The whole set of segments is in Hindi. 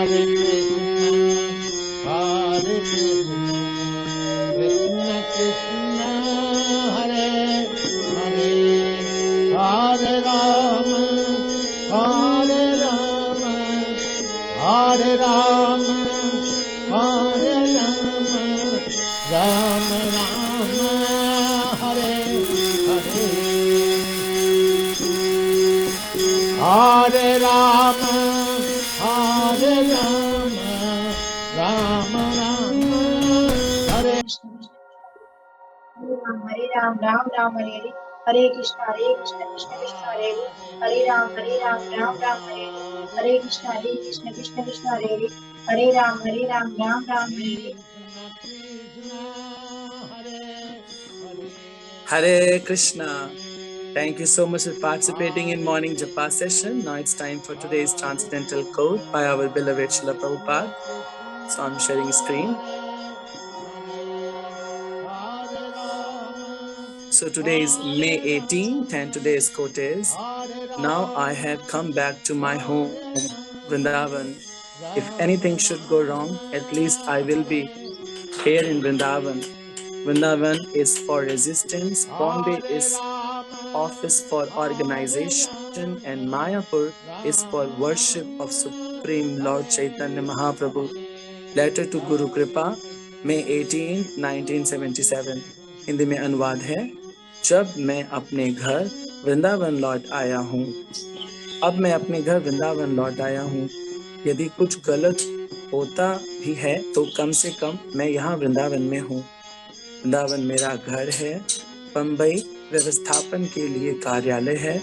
Hare Krishna, Krishna Krishna, Hare Hare, Hare Rama, Hare Rama, Hare Rama, Hare Rama, Rama Rama, Hare Hare, Hare Rama, Hare Rama, Rama Rama, Hare Hare Ram, Ram Ram Hare Hare, Hare Krishna, Krishna Krishna Hare Hare, Hare Ram, Ram Ram Hare Hare, Hare Krishna, Krishna Krishna Hare Hare, Hare Ram, Ram Ram Hare Hare. Hare Krishna. Thank you so much for participating in morning Japa session. Now it's time for today's transcendental quote by our beloved Srila Prabhupada. So I'm sharing screen. So today is May 18th and today's quote is, now I have come back to my home, Vrindavan. If anything should go wrong, at least I will be here in Vrindavan. Vrindavan is for resistance, Bombay is office for organization, and Mayapur is for worship of Supreme Lord Chaitanya Mahaprabhu. Letter to Guru Kripa, May 18, 1977. Hindi में अनुवाद है, जब मैं अपने घर वृंदावन लौट आया हूँ, अब मैं अपने घर वृंदावन लौट आया हूँ। यदि कुछ गलत होता भी है तो कम से कम मैं यहाँ वृंदावन में हूँ। वृंदावन मेरा घर है, बम्बई व्यवस्थापन के लिए कार्यालय है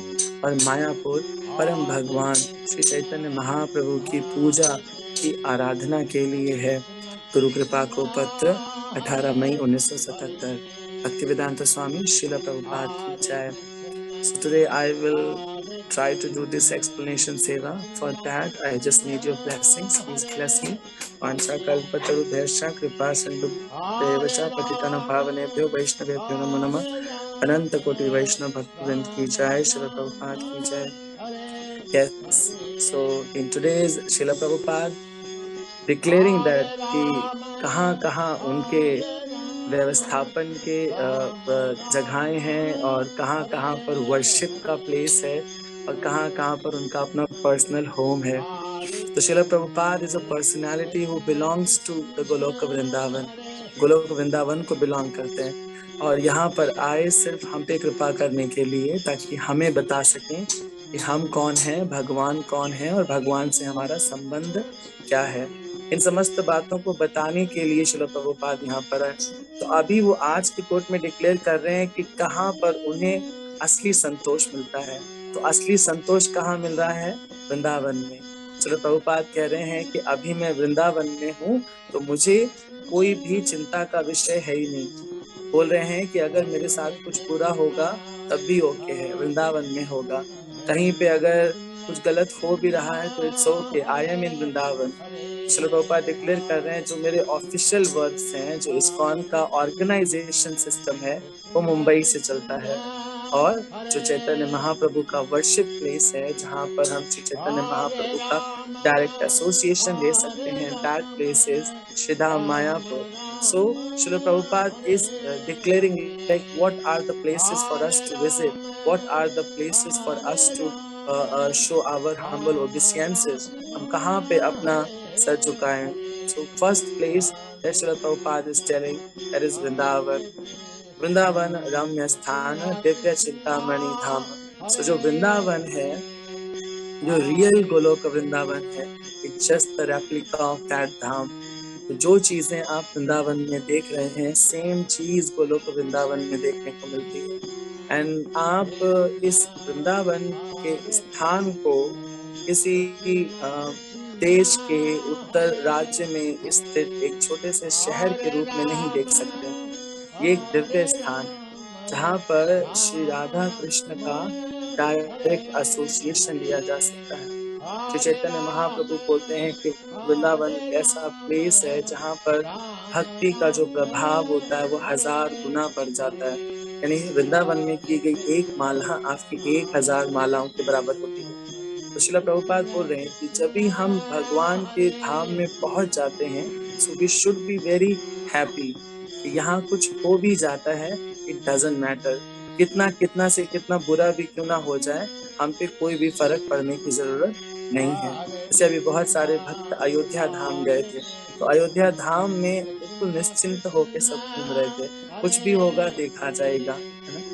और मायापुर परम भगवान श्री चैतन्य महाप्रभु की पूजा की आराधना के लिए है। गुरु कृपा को पत्र 18 मई 1977। Bhaktivedanta Swami Srila Prabhupada ki jai. So today I will try to do this explanation seva. For that I just need your blessings. Please bless me. Vancha kalpataru bhyascha kripa sindhu devascha patitanam bhavanebhyo vaishnavebhyo namo namah. Ananta koti Vaishnava Bhaktivinoda ki jai. Srila Prabhupada ki jai. Yes. So in today's Srila Prabhupada declaring that कि कहाँ उनके व्यवस्थापन के जगहें हैं और कहाँ पर वर्शिप का प्लेस है और कहाँ पर उनका अपना पर्सनल होम है। तो Srila Prabhupada is a personality who belongs to the Goloka Vrindavan, Goloka Vrindavan को बिलोंग करते हैं और यहाँ पर आए सिर्फ हम पे कृपा करने के लिए, ताकि हमें बता सकें कि हम कौन हैं, भगवान कौन है और भगवान से हमारा संबंध क्या है। इन समस्त बातों को बताने के लिए श्रील प्रभुपाद यहाँ पर आए। तो अभी वो आज की कोर्ट में डिक्लेयर कर रहे हैं कि कहाँ पर उन्हें असली संतोष मिलता है। तो असली संतोष कहाँ मिल रहा है? वृंदावन में। श्रील प्रभुपाद कह रहे हैं कि अभी मैं वृंदावन में हूँ तो मुझे कोई भी चिंता का विषय है ही नहीं। बोल रहे हैं कि अगर मेरे साथ कुछ बुरा होगा तब भी ओके है, वृंदावन में होगा। कहीं पे अगर कुछ गलत हो भी रहा है तो it's okay, I am in Vrindavan. Srila Prabhupada declare कर रहे हैं जो मेरे ऑफिशियल वर्क्स हैं, जो इस्कॉन का ऑर्गेनाइजेशन सिस्टम है वो मुंबई से चलता है और जो चैतन्य महाप्रभु का वर्शिप प्लेस है जहाँ पर हम श्री चैतन्य महाप्रभु का डायरेक्ट एसोसिएशन ले सकते हैं, that place is Sridham Mayapur. So Srila Prabhupada is declaring like what are the places for us to visit, what are the places for us to show our humble obeisances, हम कहाँ पे अपना sir झुकाएं। So first place that Srila Prabhupada is telling, that is Vrindavan. Vrindavan रम्य स्थान दिव्य चिंतामणि धाम। So जो वृंदावन है, जो रियल गोलोक वृंदावन है, it's just the replica of that धाम। जो चीजें आप वृंदावन में देख रहे हैं सेम चीज गोलोक वृंदावन में देखने को मिलती है। एंड आप इस वृंदावन के स्थान को किसी देश के उत्तर राज्य में स्थित एक छोटे से शहर के रूप में नहीं देख सकते। ये एक दिव्य स्थान है जहाँ पर श्री राधा कृष्ण का डायरेक्ट एसोसिएशन लिया जा सकता है। श्री चैतन्य महाप्रभु बोलते हैं कि वृंदावन एक ऐसा प्लेस है जहाँ पर भक्ति का जो प्रभाव होता है वो 1000 गुना बढ़ जाता है। यानी वृंदावन में की गई एक माला आपकी 1000 मालाओं के बराबर होती है। तो तो श्रील प्रभुपाद बोल रहे हैं कि जब भी हम भगवान के धाम में पहुंच जाते हैं, so we should be very happy. यहाँ कुछ हो भी जाता है, इट डजंट मैटर, कितना कितना से कितना बुरा भी क्यों ना हो जाए, हम पे कोई भी फर्क पड़ने की जरूरत नहीं है। जैसे अभी बहुत सारे भक्त अयोध्या धाम गए थे, तो अयोध्या धाम में बिल्कुल निश्चिंत होके सब घूम रहे थे, कुछ भी होगा देखा जाएगा, है ना।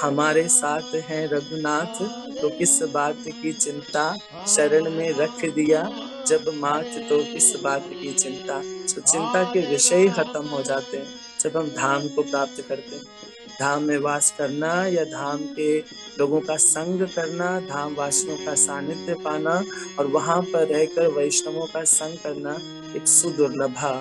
हमारे साथ हैं रघुनाथ, तो किस बात की चिंता, शरण में रख दिया जब माथ, तो किस बात की चिंता। तो चिंता के विषय खत्म हो जाते हैं जब हम धाम को प्राप्त करते हैं। धाम में वास करना या धाम के लोगों का संग करना, धाम वासियों का सानिध्य पाना और वहां पर रहकर वैष्णवों का संग करना, इट्स सुदुर्लभा।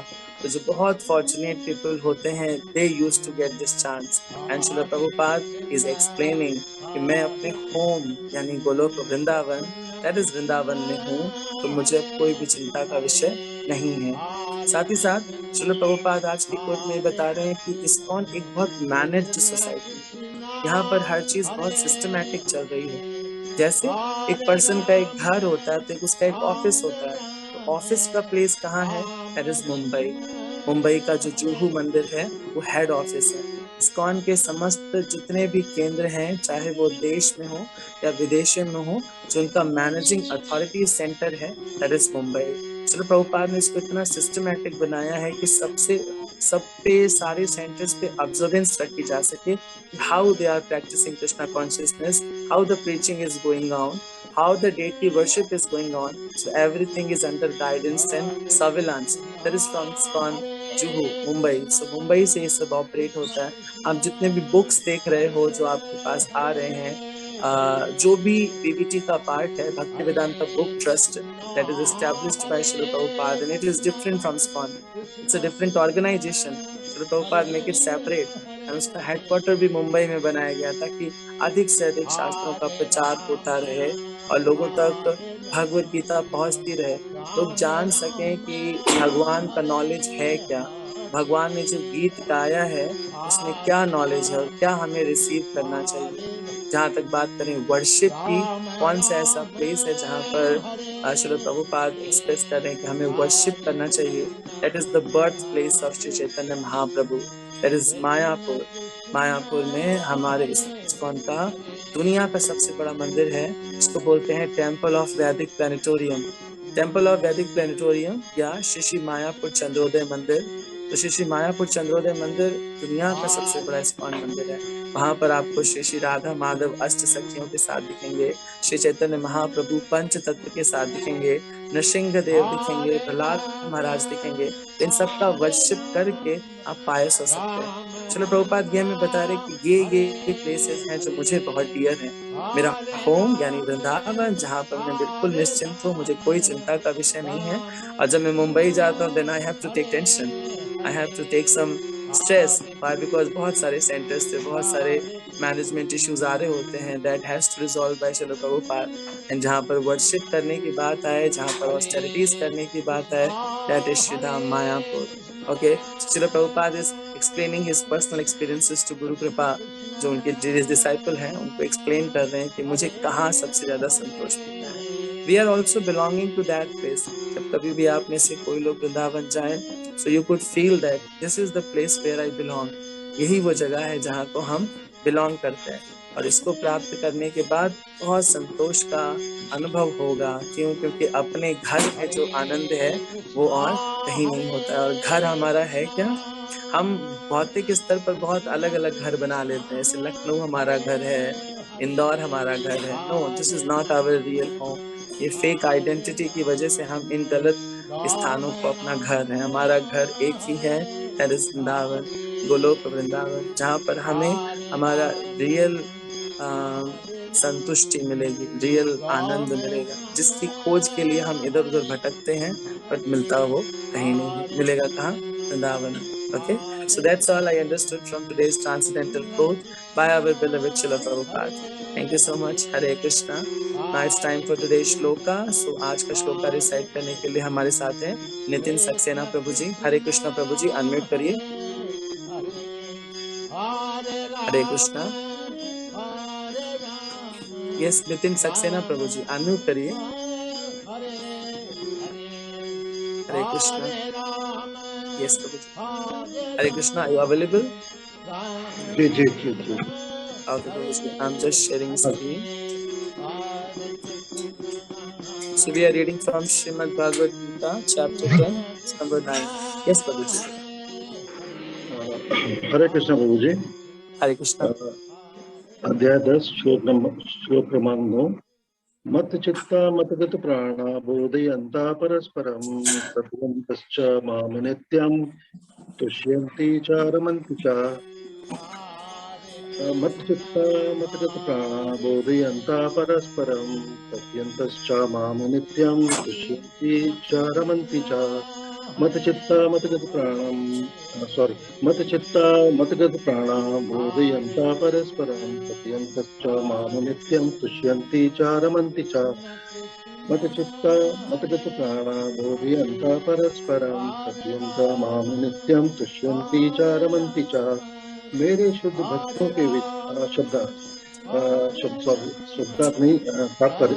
तो जो बहुत फॉर्चुनेट पीपल होते हैं, they used to get this chance. And Srila Prabhupada is explaining कि मैं अपने होम यानी गोलोक वृंदावन, दैट इज वृंदावन में हूँ, तो मुझे अब कोई भी चिंता का विषय नहीं है। साथ ही साथ श्रील प्रभुपाद आज की कोट में बता रहे हैं कि इस्कॉन एक बहुत मैनेज्ड सोसाइटी, यहाँ पर हर चीज बहुत सिस्टमैटिक चल रही है। जैसे एक पर्सन का एक घर होता है, तो उसका एक ऑफिस होता है, तो ऑफिस का प्लेस कहाँ है, दैट इज मुंबई। मुंबई का जो जुहू मंदिर है वो हेड ऑफिस है। इस्कॉन के समस्त जितने भी केंद्र हैं, चाहे वो देश में हो या विदेशों में हो, जो इनका मैनेजिंग अथॉरिटी सेंटर है, दैट इज मुंबई। श्रील प्रभुपाद ने इसको इतना सिस्टमैटिक बनाया है कि सब पे सारे सेंटर्स पे ऑब्जर्वेंस रखी जा सके, how they are practicing Krishna consciousness, how the preaching is going on, how the deity worship is going on. So everything is under guidance and surveillance. That is from ISKCON Juhu Mumbai. So Mumbai से ये सब ऑपरेट होता है। आप जितने भी बुक्स देख रहे हो जो आपके पास आ रहे हैं, जो भी बीबीटी का पार्ट है, भक्ति Vedanta book trust, that is established by Srila Prabhupada, and it is different from ISKCON. It's a different organization. Srila Prabhupada make it separate, and उसका हेडक्वार्टर भी मुंबई में बनाया गया ताकि अधिक से अधिक शास्त्रों का प्रचार होता रहे और लोगों तक भगवत गीता पहुंचती रहे, लोग जान सकें कि भगवान का नॉलेज है क्या, भगवान ने जो गीत गाया है उसमें क्या नॉलेज है और क्या हमें रिसीव करना चाहिए। जहाँ तक बात करें वर्शिप की, कौन सा ऐसा प्लेस है जहाँ पर श्रील प्रभुपाद एक्सप्रेस कर रहे हैं कि हमें वर्शिप करना चाहिए, that is the birth place of Shri Chaitanya Mahaprabhu, that is Mayapur. Mayapur में हमारे इस्कॉन का दुनिया का सबसे बड़ा मंदिर है, इसको बोलते हैं टेम्पल ऑफ वैदिक प्लेनेटोरियम। टेम्पल ऑफ वैदिक प्लेनेटोरियम या श्री मायापुर चंद्रोदय मंदिर। तो श्री मायापुर चंद्रोदय मंदिर दुनिया का सबसे बड़ा इस्कॉन मंदिर है। वहां पर आपको श्री राधा माधव अष्ट सखियों के साथ दिखेंगे, श्री चैतन्य महाप्रभु पंच तत्व के साथ दिखेंगे, नृसिंह देव दिखेंगे, प्रहलाद महाराज दिखेंगे। इन सबका वर्शिप करके आप पायस हो सकते हैं। श्रील प्रभुपाद ये हमें बता रहे कि ये प्लेसेस हैं जो मुझे बहुत डियर हैं। मेरा होम यानी वृंदावन, जहाँ पर मैं बिल्कुल निश्चिंत हूँ, मुझे कोई चिंता का विषय नहीं है। और जब मैं मुंबई जाता हूँ, then I have to take tension, I have to take some stress, because बहुत सारे सेंटर्स थे, बहुत सारे मैनेजमेंट इश्यूज आ रहे होते हैं, that has to resolve by Srila Prabhupada. And जहाँ पर वर्शिप करने की बात आए, जहाँ पर ऑस्टेरिटीज करने की बात आए, that is Sridham Mayapur. Okay, Srila Prabhupada is explaining his personal experiences to guru kripa, जो उनके डिसाइपल हैं उनको एक्सप्लेन कर रहे हैं कि मुझे कहाँ सबसे ज्यादा संतोष मिलता है। We are also belonging to that place. जब कभी भी आप में से कोई लोग वृंदावन जाए, so you could feel that this is the place where I belong. यही वो जगह है जहाँ को हम बिलोंग करते हैं। और इसको प्राप्त करने के बाद बहुत संतोष का अनुभव होगा। क्यों? क्योंकि अपने घर में जो आनंद है वो और कहीं नहीं होता है। और घर हमारा है क्या? हम भौतिक स्तर पर बहुत अलग अलग घर बना लेते हैं, जैसे लखनऊ हमारा घर है, इंदौर हमारा घर है। No, this is not our real home. ये फेक आइडेंटिटी की वजह से हम इन गलत स्थानों को अपना घर है। हमारा घर एक ही है, दैट इज वृंदावन, गोलोक वृंदावन, जहाँ पर हमें हमारा रियल संतुष्टि मिलेगी, रियल आनंद मिलेगा, जिसकी खोज के लिए हम इधर उधर भटकते हैं, बट मिलता वो कहीं नहीं। मिलेगा कहाँ? Vrindavan. Okay, so that's all I understood from today's transcendental quote by our beloved Srila Prabhupada. Thank you so much. Hare Krishna. Now it's time for today's shloka. So आज का श्लोका रिसाइट करने के लिए हमारे साथ हैं नितिन सक्सेना प्रभु जी। हरे कृष्णा प्रभु जी, अनम्यूट करिए। हरे कृष्णा। यस, नितिन सक्सेना प्रभु जी अनम्यूट करिए। हरे कृष्णा। यस प्रभु जी। Hare Krishna, are you available? जी जी जी जी। Okay, प्रभु जी, I'm just sharing screen. So we are reading from Srimad Bhagavad Gita, chapter 10, number 9. Yes, प्रभु जी। हरे कृष्ण प्रभु जी। हरे कृष्णा। अध्याय 10 श्लोक क्रमांक 9। मत चित्ता मतगत प्राणा बोधयन्ता परस्परं तद्वन्तश्च माम नित्यं तुष्यन्ति च रमन्ति च। मत चित्ता मतगत प्राणा बोधयन्ता परस्परं तद्वन्तश्च माम नित्यं तुष्यन्ति च रमन्ति च। मत चित्ता मतगत प्राणा बोधयन्ता परस्परं तद्वन्तश्च माम नित्यं तुष्यन्ति च रमन्ति च। मत चित्ता मतगत प्राणा बोधयन्ता परस्परं तद्वन्ता माम नित्यं तुष्यन्ति च रमन्ति च। मेरे शुद्ध भक्तों के शब्दार्थ नहीं, तात्पर्य,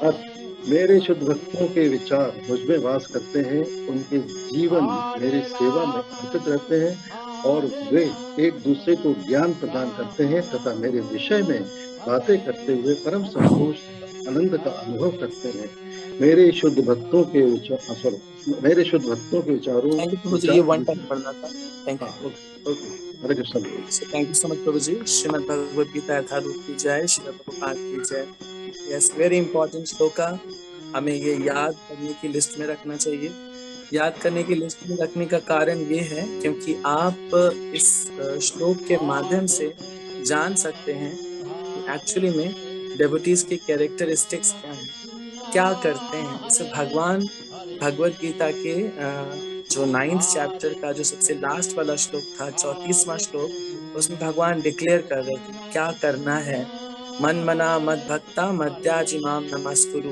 अर्थ। मेरे शुद्ध भक्तों के विचार मुझ में वास करते हैं, उनके जीवन मेरी सेवा में अर्पित रहते हैं और वे एक दूसरे को ज्ञान प्रदान करते हैं तथा मेरे विषय में बातें करते हुए परम संतोष आनंद का अनुभव करते हैं। मेरे शुद्ध भक्तों के विचारों। थैंक यू प्रभु जी, ये वन टाइम पढ़ना था। Thank you. Hare Krishna. Thank you so much प्रभु जी। श्रीमद् भगवद गीता यथारूप की जय, श्री प्रभुपाद की जय। यस, वेरी इंपॉर्टेंट श्लोका, हमें ये याद करने की लिस्ट में रखना चाहिए। याद करने की लिस्ट में रखने का कारण ये है क्योंकि आप इस श्लोक के माध्यम से जान सकते हैं कि एक्चुअली में डेवोटीज की कैरेक्टरिस्टिक्स क्या हैं, क्या करते हैं। जैसे भगवान भगवद गीता के जो 9th चैप्टर का जो सबसे लास्ट वाला श्लोक था, 34वां श्लोक, उसमें भगवान डिक्लेयर कर रहे थे क्या करना है। मन मना मद भक्ता मद्याजिमाम नमस्कुरु।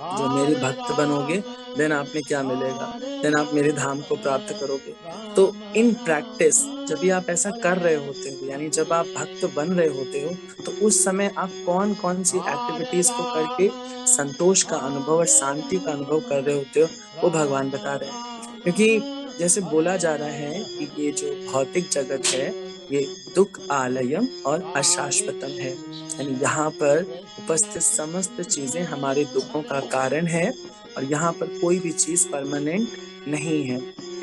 जो मेरे भक्त बनोगे देन आप में क्या मिलेगा, देन आप मेरे धाम को प्राप्त करोगे। तो इन प्रैक्टिस जब भी आप ऐसा कर रहे होते हो, यानी जब आप भक्त बन रहे होते हो, तो उस समय आप कौन कौन सी एक्टिविटीज को करके संतोष का अनुभव और शांति का अनुभव कर रहे होते हो, वो भगवान बता रहे हैं। क्योंकि जैसे बोला जा रहा है कि ये जो भौतिक जगत है ये दुख आलयम और अशाश्वतम है, यानी यहाँ पर उपस्थित समस्त चीजें हमारे दुखों का कारण है और यहाँ पर कोई भी चीज परमानेंट नहीं है।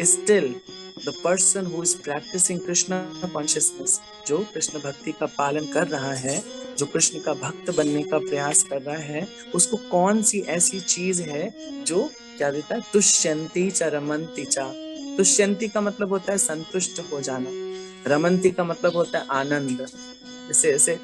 Still the person who is practicing Krishna consciousness, जो कृष्ण भक्ति का पालन कर रहा है, जो कृष्ण का भक्त बनने का प्रयास कर रहा है, उसको कौन सी ऐसी चीज है जो क्या देता है, तुष्यंती च रमन्ति च। तुष्यंती का मतलब होता है संतुष्ट हो जाना, रमन्ति का मतलब होता है आनंद। जैसे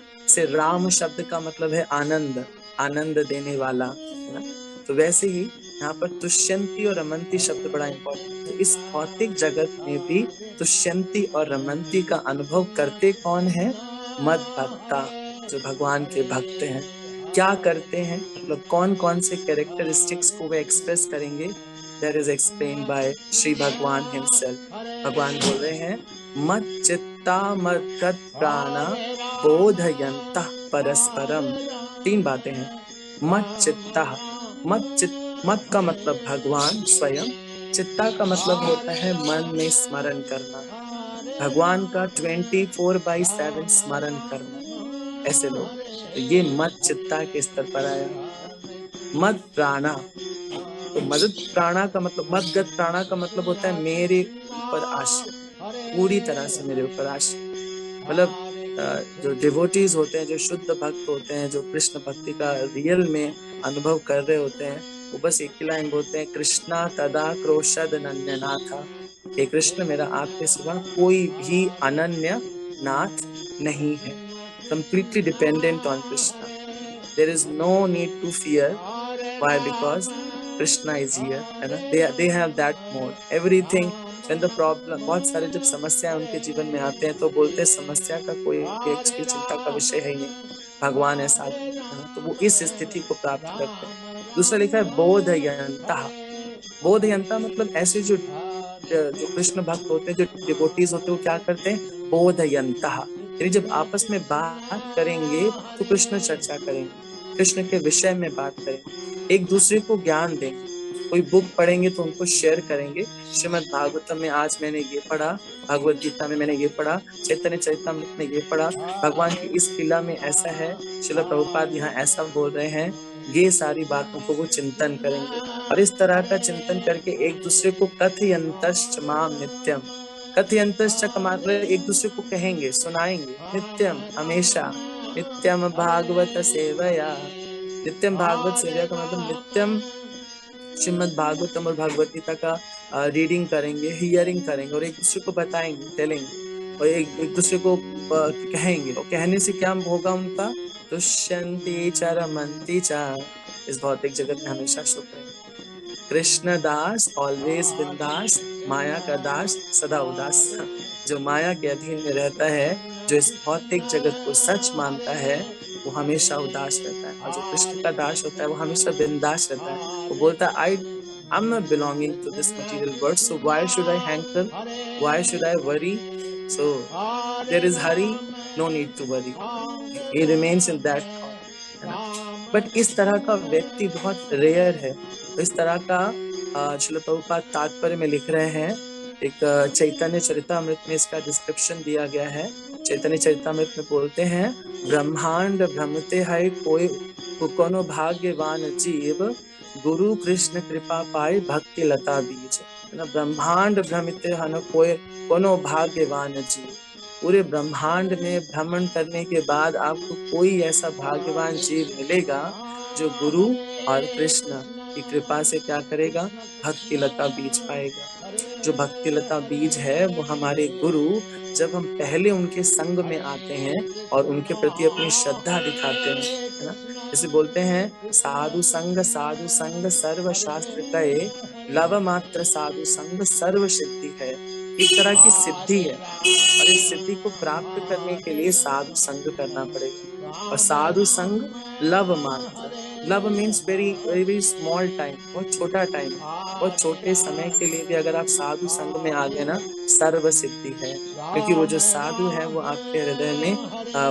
राम शब्द का मतलब है आनंद, आनंद देने वाला, है ना। तो वैसे ही यहाँ पर तुष्यंती और रमन्ति शब्द बड़ा इंपॉर्टेंट है। इस भौतिक जगत में भी तुष्यंती और रमन्ति का अनुभव करते कौन है, मद भक्ता, जो भगवान के भक्त हैं। क्या करते हैं, मतलब कौन कौन से कैरेक्टरिस्टिक्स को वे एक्सप्रेस करेंगे, that is explained bye Shri भगवान हिमसेल्फ। भगवान बोल रहे हैं मत चित्ता मद्गत प्राणा बोधयन्तः परस्परम। 3 बातें हैं। मत चित्ता, मत का मतलब भगवान स्वयं, चित्ता का मतलब होता है मन में स्मरण करना, भगवान का 24/7 स्मरण करना, ऐसे लोग। तो ये मत चित्ता के स्तर पर आया। मत प्राणा, तो मदत प्राणा का मतलब, मदगत प्राणा का मतलब होता है मेरे ऊपर आश्रित, पूरी तरह से मेरे ऊपर आश्रित। मतलब जो डिवोटीज होते हैं, जो शुद्ध भक्त होते हैं, जो कृष्ण भक्ति का रियल में अनुभव कर रहे होते हैं, वो बस एक ही लाइन बोलते हैं, कृष्णा तदा क्रोशद अनन्य नाथ। हे कृष्ण, मेरा आपके सिवा कोई भी अनन्य नाथ नहीं है। Completely dependent on Krishna. There is no need to fear. Why? Because Krishna is here, है ना। They have that mode. Everything when the problem, बहुत सारे जब समस्या उनके जीवन में आते हैं तो बोलते हैं समस्या का कोई एक्चुअली चिंता का विषय है ही नहीं, भगवान ऐसा, है ना। तो वो इस स्थिति को प्राप्त करते हैं। दूसरा लिखा है बोधयंता। बोधयंता मतलब ऐसे जो कृष्ण भक्त होते हैं, जो डिवोटीज होते हैं, वो क्या करते हैं, बोधयंता, यानी जब आपस में बात करेंगे तो कृष्ण चर्चा करेंगे, कृष्ण के विषय में बात करेंगे, एक दूसरे को ज्ञान देंगे, कोई बुक पढ़ेंगे तो उनको शेयर करेंगे। श्रीमद् भागवतम में आज मैंने ये पढ़ा, भगवत गीता में मैंने ये पढ़ा, चैतन्य चरितामृत में ये पढ़ा, भगवान की इस लीला में ऐसा है, श्रील प्रभुपाद यहाँ ऐसा बोल रहे हैं। ये सारी बातों को वो चिंतन करेंगे और इस तरह का चिंतन करके एक दूसरे को कथयन्तश्च माम नित्यम, कथयन्तश्च का मतलब एक दूसरे को कहेंगे, सुनाएंगे, नित्यम हमेशा, नित्यम भागवत सेवया, नित्यम भागवत सेवया का मतलब नित्यम श्रीमद् भागवतम और भगवत गीता का रीडिंग करेंगे, हियरिंग करेंगे और एक दूसरे को बताएंगे, टेलेंगे और एक दूसरे को कहेंगे। और कहने से क्या होगा उनका, तुष्यन्ति च रमन्ति च, इस भौतिक जगत में हमेशा सुख रहेंगे। कृष्ण दास ऑलवेज बिंदास, माया का दास सदा उदास। जो माया के अधीन में रहता है, जो इस भौतिक जगत को सच मानता है, वो हमेशा उदास रहता है, और जो कृष्ण का दास होता है वो हमेशा बिंदास रहता है। वो बोलता है I'm not belonging to this material world, so why should I hanker? Why should I worry? So there is hurry, no need to worry. He remains in that thought. But इस तरह का व्यक्ति बहुत रेयर है। तो इस तरह का श्रील प्रभुपाद तात्पर्य में लिख रहे हैं। एक चैतन्य चरितामृत में इसका डिस्क्रिप्शन दिया गया है। चैतन्य चरितामृत में बोलते हैं, ब्रह्मांड भ्रमते है कोई कोनो भाग्यवान जीव, गुरु कृष्ण कृपा पाए भक्ति लता बीज। ब्रह्मांड भ्रमित है कोई कोनो भाग्यवान जीव, पूरे ब्रह्मांड में भ्रमण करने के बाद आपको कोई ऐसा भाग्यवान जीव मिलेगा जो गुरु और कृष्ण की कृपा से क्या करेगा, भक्ति लता बीज पाएगा। जो भक्ति लता बीज है वो हमारे गुरु, जब हम पहले उनके संग में आते हैं और उनके प्रति अपनी श्रद्धा दिखाते हैं, है ना। जैसे बोलते हैं, साधु संग सर्व शास्त्र कहे, लव मात्र साधु संग सर्व सिद्धि है। एक तरह की सिद्धि है और इस सिद्धि को प्राप्त करने के लिए साधु संग करना पड़ेगा। और साधु संग लव मात्र, love means very very small time, बहुत छोटा टाइम, बहुत छोटे समय के लिए भी अगर आप साधु संग में आ गए ना, सर्व सिद्धि है। क्योंकि वो जो साधु है वो आपके हृदय में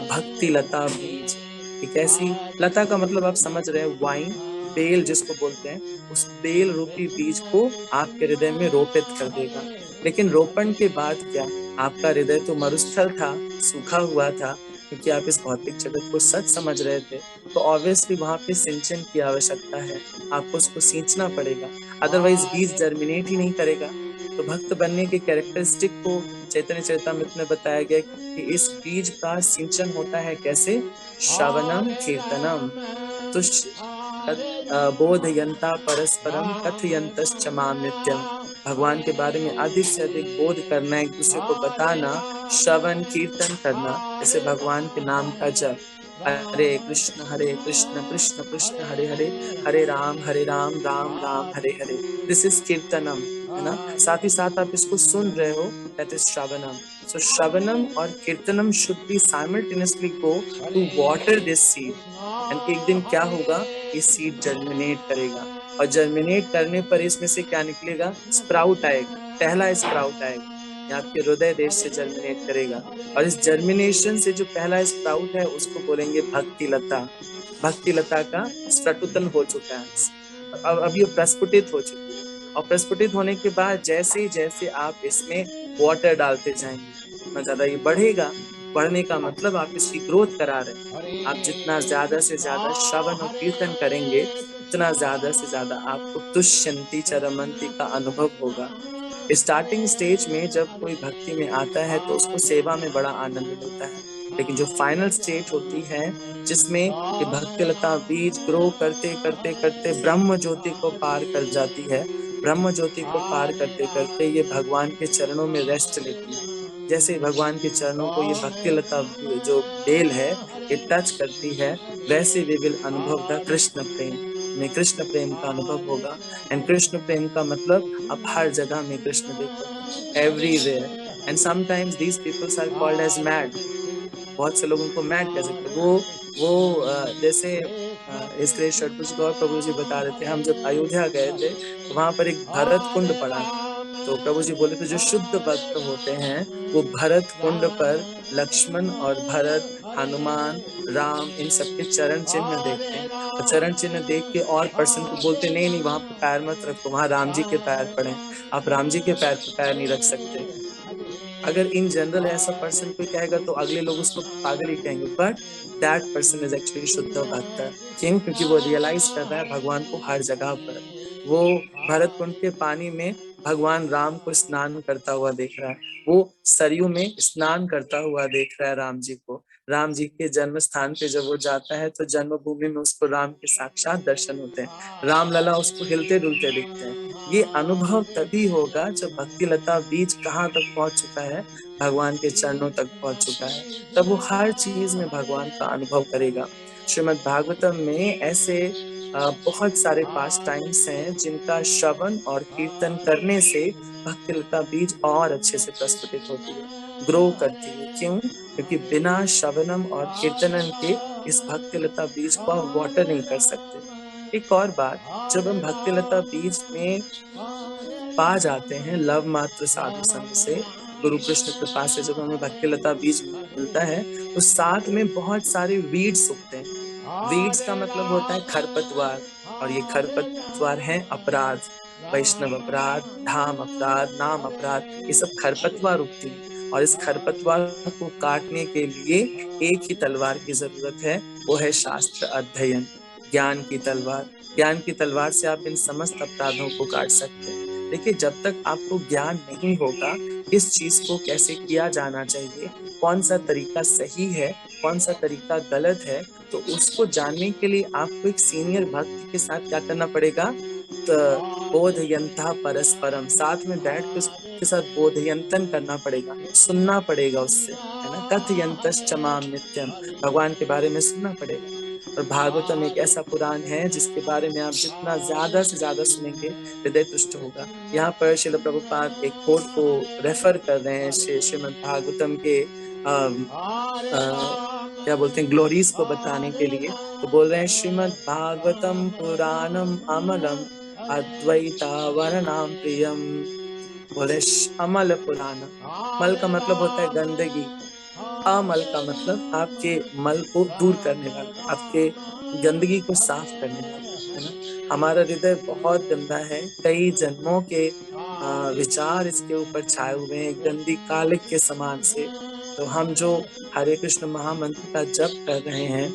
भक्ति लता बीज, एक ऐसी लता का मतलब आप समझ रहे हैं, वाइन, बेल जिसको बोलते हैं, उस बेल रूपी बीज को आपके हृदय में रोपित कर देगा। लेकिन रोपण के बाद क्या, आपका हृदय तो मरुस्थल था, सूखा हुआ था, क्योंकि आप इस भौतिक जगत को सच समझ रहे थे, तो ऑब्वियसली वहां पे सिंचन की आवश्यकता है, आपको उसको सींचना पड़ेगा, अदरवाइज बीज जर्मिनेट ही नहीं करेगा। तो भक्त बनने के कैरेक्टरिस्टिक को चैतन्य चरितामृत में बताया गया कि इस बीज का सिंचन होता है कैसे, श्रवणम कीर्तनम, तो बोधयन्ता परस्परम कथयन्तश्च माम नित्यम, भगवान के बारे में अधिक से अधिक बोध करना, एक दूसरे को बताना, श्रवण कीर्तन करना, जैसे भगवान के नाम का जप, हरे कृष्ण कृष्ण कृष्ण हरे हरे, हरे राम राम राम हरे हरे, दिस इज कीर्तनम, है ना। साथ ही साथ आप इसको सुन रहे हो, दैट इज श्रवणम। सो श्रवणम और कीर्तनम should be simultaneously go to water this seed, and एक दिन क्या होगा, ये सीड जर्मिनेट करेगा और जर्मिनेट करने पर इसमें से क्या निकलेगा, स्प्राउट आएगा, पहला स्प्राउट आएगा, आपके हृदय देश से जर्मिनेट करेगा। और इस जर्मिनेशन से जो पहला स्प्राउट है उसको बोलेंगे भक्ति लता। भक्ति लता का स्फुटन हो चुका है, अब ये प्रस्फुटित हो चुकी है, और प्रस्फुटित होने के बाद जैसे जैसे आप इसमें वाटर डालते जाएंगे, उतना ज्यादा ये बढ़ेगा। बढ़ने का मतलब आप इसकी ग्रोथ करा रहे हैं। आप जितना ज्यादा से ज्यादा श्रवण और कीर्तन करेंगे, उतना ज्यादा से ज्यादा आपको तुष्यन्ति च रमन्ति का अनुभव होगा। स्टार्टिंग स्टेज में जब कोई भक्ति में आता है तो उसको सेवा में बड़ा आनंद मिलता है, लेकिन जो फाइनल स्टेज होती है जिसमें ये भक्ति लता बीज ग्रो करते करते करते ब्रह्म ज्योति को पार कर जाती है, ब्रह्म ज्योति को पार करते करते ये भगवान के चरणों में रेस्ट लेती है। जैसे भगवान के चरणों को ये भक्ति लता जो बेल है ये टच करती है, वैसे वी विल अनुभव द कृष्ण प्रेम, में कृष्ण प्रेम का अनुभव होगा। एंड कृष्ण प्रेम का मतलब आप हर जगह में कृष्ण देखो, everywhere. And sometimes these peoples are called as mad, बहुत से लोगों को मैड कह सकते हैं। वो जैसे इसके षटभुज गौर प्रभु जी बता रहे थे, हम जब अयोध्या गए थे तो वहां पर एक भरत कुंड पड़ा था, तो प्रभु जी बोले थे जो शुद्ध भक्त होते हैं वो भरत कुंड पर लक्ष्मण और भरत, हनुमान, राम इन सबके चरण चिन्ह देखते हैं और चरण चिन्ह देख के और पर्सन को बोलते नहीं नहीं वहां पे पैर मत रखो, वहां राम जी के पैर पड़े, आप राम जी के पैर पे पैर नहीं रख सकते। अगर इन जनरल ऐसा पर्सन कोई कहेगा तो अगले लोग उसको पागल ही कहेंगे, but that person is actually शुद्ध भक्त। क्यों? क्योंकि वो रियलाइज कर रहा है भगवान को हर जगह पर। वो भरत कुंड के पानी में भगवान राम को स्नान करता हुआ देख रहा है, वो सरयू में स्नान करता हुआ देख रहा है राम जी को। राम जी के जन्म स्थान पे जब वो जाता है तो जन्मभूमि में उसको राम के साक्षात दर्शन होते हैं, राम लला उसको हिलते डुलते दिखते हैं। ये अनुभव तभी होगा जब भक्ति लता बीज कहाँ तक पहुंच चुका है, भगवान के चरणों तक पहुंच चुका है, तब वो हर चीज में भगवान का अनुभव करेगा। श्रीमद् भागवतम में ऐसे बहुत सारे पास टाइम्स हैं जिनका श्रवण और कीर्तन करने से भक्ति लता बीज और अच्छे से प्रस्फुटित होती है, ग्रो करती है। क्यों? क्योंकि बिना श्रवणम और कीर्तनम के इस भक्ति लता बीज को आप वाटर नहीं कर सकते। एक और बात, जब हम भक्ति लता बीज में पा जाते हैं लव मात्र साधु संग से, गुरु कृष्ण कृपा से जब हमें भक्ति लता बीज मिलता है तो साथ में बहुत सारे वीड्स उगते हैं। वीड्स का मतलब होता है खरपतवार, और ये खरपतवार है अपराध, वैष्णव अपराध, धाम अपराध, नाम अपराध, ये सब खरपतवार उगती है। और इस खरपतवार को काटने के लिए एक ही तलवार की जरूरत है, वो है शास्त्र अध्ययन, ज्ञान की तलवार। ज्ञान की तलवार से आप इन समस्त अपराधों को काट सकते हैं। देखिए, जब तक आपको ज्ञान नहीं होगा किस चीज को कैसे किया जाना चाहिए, कौन सा तरीका सही है, कौन सा तरीका गलत है, तो उसको जानने के लिए आपको एक सीनियर भक्त के साथ क्या करना पड़ेगा, बोधयंता परस्परम, साथ में बैठ के उसके साथ बोधयंतन करना पड़ेगा, सुनना पड़ेगा उससे, है ना। कथयंतश्च माम नित्यम, भगवान के बारे में सुनना पड़ेगा। और भागवतम एक ऐसा पुराण है जिसके बारे में आप जितना ज्यादा से ज्यादा सुनेंगे हृदय तुष्ट होगा। यहाँ पर श्रील प्रभुपाद एक कोट को रेफर कर रहे हैं श्रीमद् भागवतम के क्या बोलते हैं, ग्लोरीज को बताने के लिए। तो बोल रहे हैं श्रीमद् भागवतम पुराणम अमलम अद्वैता वर्णाम प्रियम। बोले अमल पुराण, मल का मतलब होता है गंदगी, अमल का मतलब आपके मल को दूर करने वाला, आपके गंदगी को साफ करने वाला, है ना। हमारा हृदय बहुत गंदा है, कई जन्मों के विचार इसके ऊपर छाए हुए हैं गंदी कालिक के समान से। तो हम जो हरे कृष्ण महामंत्र का जप कर रहे हैं,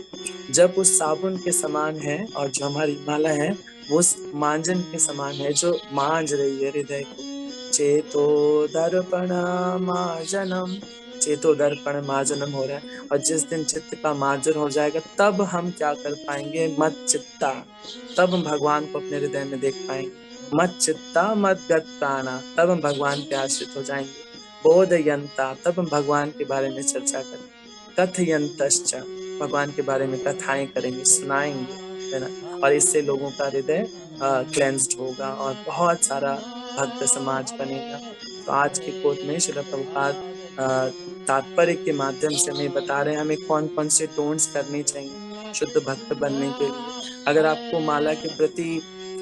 जब उस साबुन के समान है, और जो हमारी माला है वो मांजन के समान है जो मांज रही है हृदय को। चेतो दर्पण मार्जनम, चेतो दर्पण मार्जनम हो रहा है। और जिस दिन चित्त का मार्जन हो जाएगा तब हम क्या कर पाएंगे, मत चित्ता, तब हम भगवान को अपने हृदय में देख पाएंगे। मत चित्ता मत गत प्राणा, तब हम भगवान पे आश्रित हो जाएंगे। बोधयंता, तब हम भगवान के बारे में चर्चा करेंगे। कथयंतश्च, भगवान के बारे में कथाएं करेंगे, सुनाएंगे, है ना। और इससे लोगों का हृदय क्लेंस्ड होगा और बहुत सारा भक्त समाज बनेगा। तो आज के कोट में श्रील प्रभुपाद तात्पर्य के माध्यम से हमें बता रहे हैं हमें कौन कौन से टोन्स करने चाहिए शुद्ध भक्त बनने के लिए। अगर आपको माला के प्रति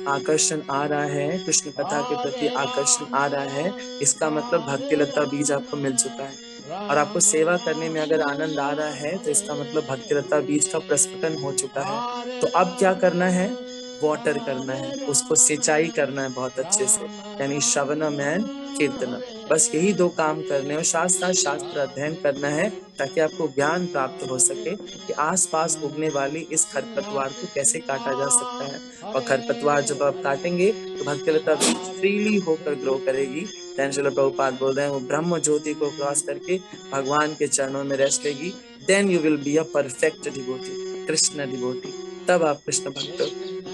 आकर्षण आ रहा है, कृष्ण कथा के प्रति आकर्षण आ रहा है, इसका मतलब भक्ति लता बीज आपको मिल चुका है। और आपको सेवा करने में अगर आनंद आ रहा है तो इसका मतलब भक्ति लता बीज का प्रस्फुटन हो चुका है। तो अब क्या करना है, वाटर करना है, उसको सिंचाई करना है बहुत अच्छे से, यानी श्रवणम एंड कीर्तनम, बस यही दो काम करने और साथ साथ शास्त्र अध्ययन करना है ताकि आपको ज्ञान प्राप्त हो सके कि आसपास उगने वाली इस खरपतवार को कैसे काटा जा सकता है। और खरपतवार जब आप काटेंगे तो भक्ति लता फ्रीली होकर ग्रो करेगी। श्रील प्रभुपाद बोल रहे हैं वो ब्रह्म ज्योति को क्रॉस करके भगवान के चरणों में रेस्ट लेगी। Then you will be a perfect devotee, Krishna devotee, तब आप कृष्ण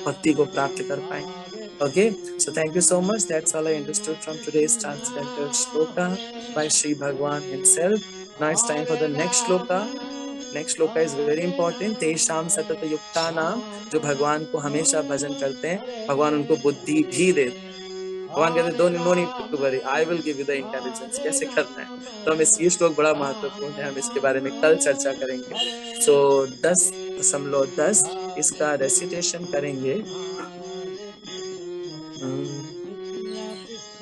भक्ति को प्राप्त कर पाएंगे। Okay, so thank you so much. That's all I understood from today's transcendental shloka by Sri Bhagwan himself. Now it's time for the next shloka. Next shloka is very important. Tesham satata yuktanam, जो भगवान को हमेशा भजन करते हैं, भगवान उनको बुद्धि भी देते हैं। भगवान कहते हैं no need to worry, I will give you the intelligence, कैसे करना है। तो हम ये श्लोक बड़ा महत्वपूर्ण है, हम इसके बारे में कल चर्चा करेंगे। So 10.10 इसका रेसिटेशन करेंगे।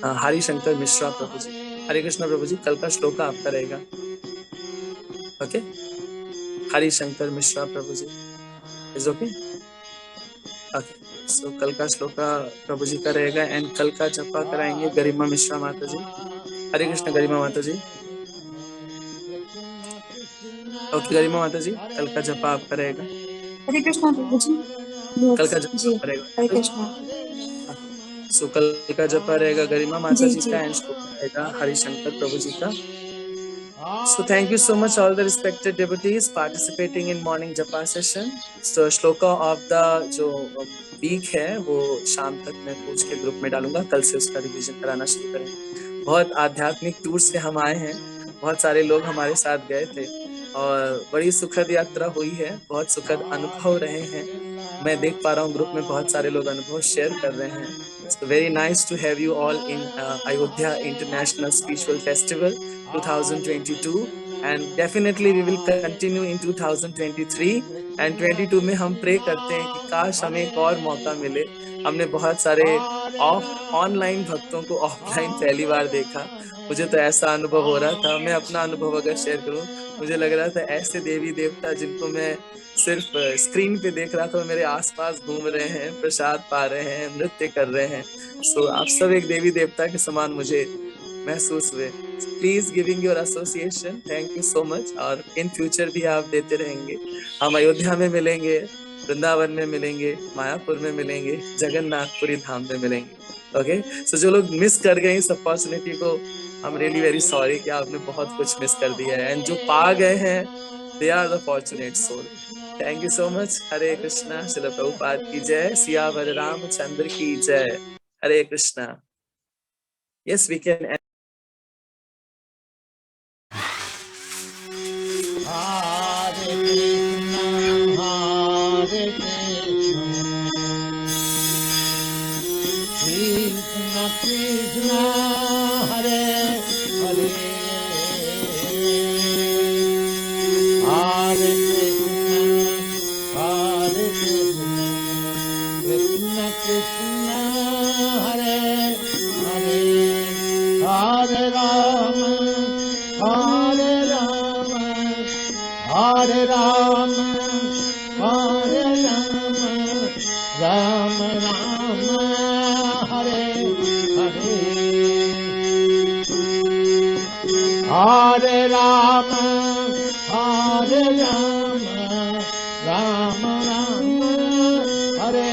हरिशंकर मिश्रा प्रभु जी। हरे कृष्ण प्रभु जी, कल का श्लोक आपका रहेगा। ओके, हरिशंकर मिश्रा प्रभु ji, is okay. Okay, so कल का श्लोका प्रभु जी का रहेगा एंड कल का जपा कराएंगे गरिमा मिश्रा माता जी। हरे कृष्ण गरिमा माता जी। ओके गरिमा माता जी, कल का जपा आपका रहेगा। हरे कृष्णा प्रभु जी। कल का Yes, जपा जी आपका हरे रहेगा। कृष्णा। सो कल का जपा रहेगा गरिमा माता जी जी जी का एंड श्लोका रहेगा हरिशंकर प्रभु जी का। So thank you so much all the respected devotees participating in morning japa session. So shloka of the जो week है वो शाम तक मैं पूछ के ग्रुप में डालूंगा, कल से उसका रिवीजन कराना शुरू करेंगे। बहुत आध्यात्मिक टूर से हम आए हैं, बहुत सारे लोग हमारे साथ गए थे और बड़ी सुखद यात्रा हुई है, बहुत सुखद अनुभव रहे हैं। मैं देख पा रहा हूँ ग्रुप में बहुत सारे लोग अनुभव शेयर कर रहे हैं। So very nice to have you all in Ayodhya International Spiritual Festival 2022 and definitely we will continue in 2023 and 22 में हम प्रे करते हैं कि काश हमें एक और मौका मिले। हमने बहुत सारे ऑनलाइन भक्तों को ऑफलाइन पहली बार देखा। मुझे तो ऐसा अनुभव हो रहा था, मैं अपना अनुभव अगर शेयर करूं, मुझे लग रहा था ऐसे देवी देवता जिनको मैं सिर्फ स्क्रीन पे देख रहा था, मेरे आसपास घूम रहे हैं, प्रसाद पा रहे हैं, नृत्य कर रहे हैं। सो आप सब एक देवी देवता के समान मुझे महसूस हुए। Please giving your association, thank you so much. और इन फ्यूचर भी आप देते रहेंगे। हम अयोध्या में मिलेंगे, वृंदावन में मिलेंगे, मायापुर में मिलेंगे, जगन्नाथपुरी धाम में मिलेंगे। ओके, सो जो लोग मिस कर गए इस अपॉर्चुनिटी को, I am really very sorry कि आपने बहुत कुछ मिस कर दिया है। एंड जो पा गए हैं, they are the fortunate soul. Thank you so much. Hare Krishna. Srila Prabhupada की जय। सियावर रामचंद्र की जय। Hare Krishna. Yes we can. Hare Krishna, Hare Krishna, Krishna Krishna, Hare Hare, Hare Krishna, Hare Krishna, Krishna Krishna, Hare Hare, Hare Rama, Hare Rama, Hare Rama, Hare Rama, Rama Rama, Hare Hare, Hare Rama, Hare Rama, Rama Rama, Hare